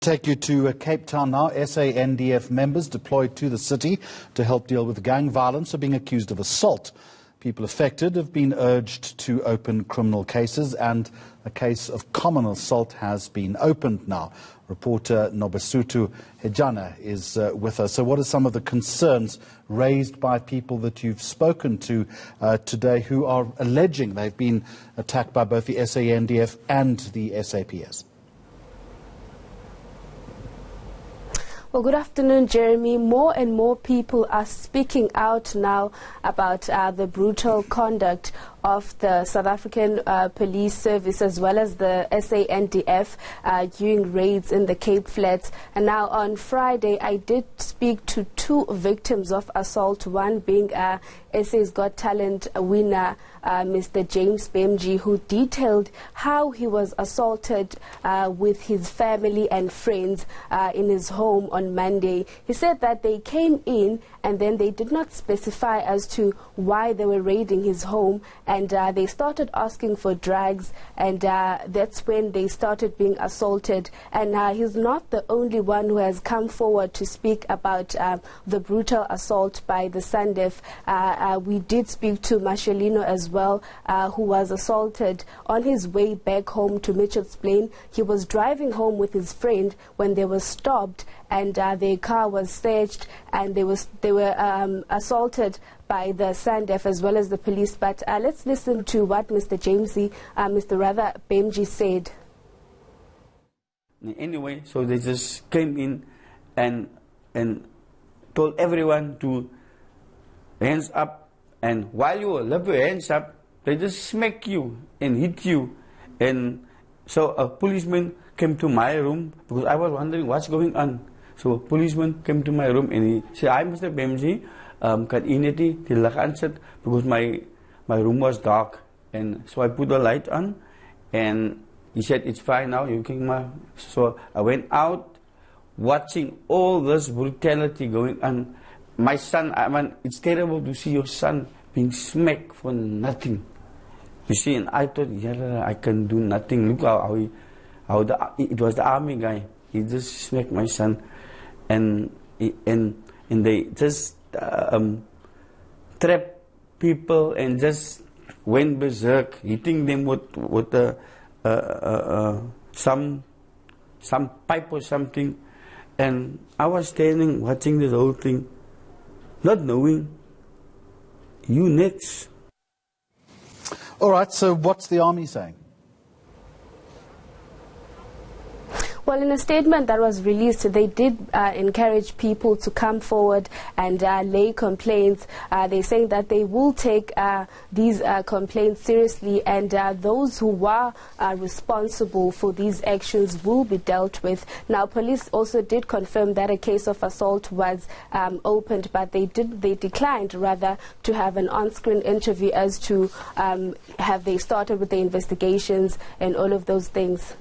Take you to Cape Town now. SANDF members deployed to the city to help deal with gang violence are being accused of assault. People affected have been urged to open criminal cases, and a case of common assault has been opened now. Reporter Nobasutu Hejana is with us. So what are some of the concerns raised by people that you've spoken to today who are alleging they've been attacked by both the SANDF and the SAPS? Well, good afternoon, Jeremy. More and more people are speaking out now about the brutal conduct of the South African Police Service as well as the SANDF during raids in the Cape Flats. And now on Friday, I did speak to two victims of assault, one being SA's Got Talent winner, Mr. James Bemji, who detailed how he was assaulted with his family and friends in his home on Monday. He said that they came in and then they did not specify as to why they were raiding his home, and they started asking for drugs, and that's when they started being assaulted. And he's not the only one who has come forward to speak about the brutal assault by the SANDF. We did speak to Mashelino as well, who was assaulted on his way back home to Mitchell's Plain. He was driving home with his friend when they were stopped, and their car was searched, and they were assaulted by the SANDF as well as the police. But let's listen to what Mr. Bemji said. Anyway, so they just came in and told everyone to hands up, and while you left your hands up, they just smack you and hit you. And so a policeman came to my room because I was wondering what's going on. So a policeman came to my room and he said, "Hi, Mr. Bemji, kan u net die lig aansit?" Because my room was dark, and so I put the light on, and he said, "It's fine now, you can." So I went out, watching all this brutality going on. My son, it's terrible to see your son being smacked for nothing. You see, and I thought, yeah, I can do nothing. Look it was the army guy. He just smacked my son, and they just trapped people and just went berserk, hitting them with some pipe or something. And I was standing watching this whole thing, not knowing. You next. All right, so what's the army saying? Well, in a statement that was released, they did encourage people to come forward and lay complaints. They're saying that they will take these complaints seriously, and those who are responsible for these actions will be dealt with. Now, police also did confirm that a case of assault was opened, but they declined rather to have an on-screen interview as to have they started with the investigations and all of those things.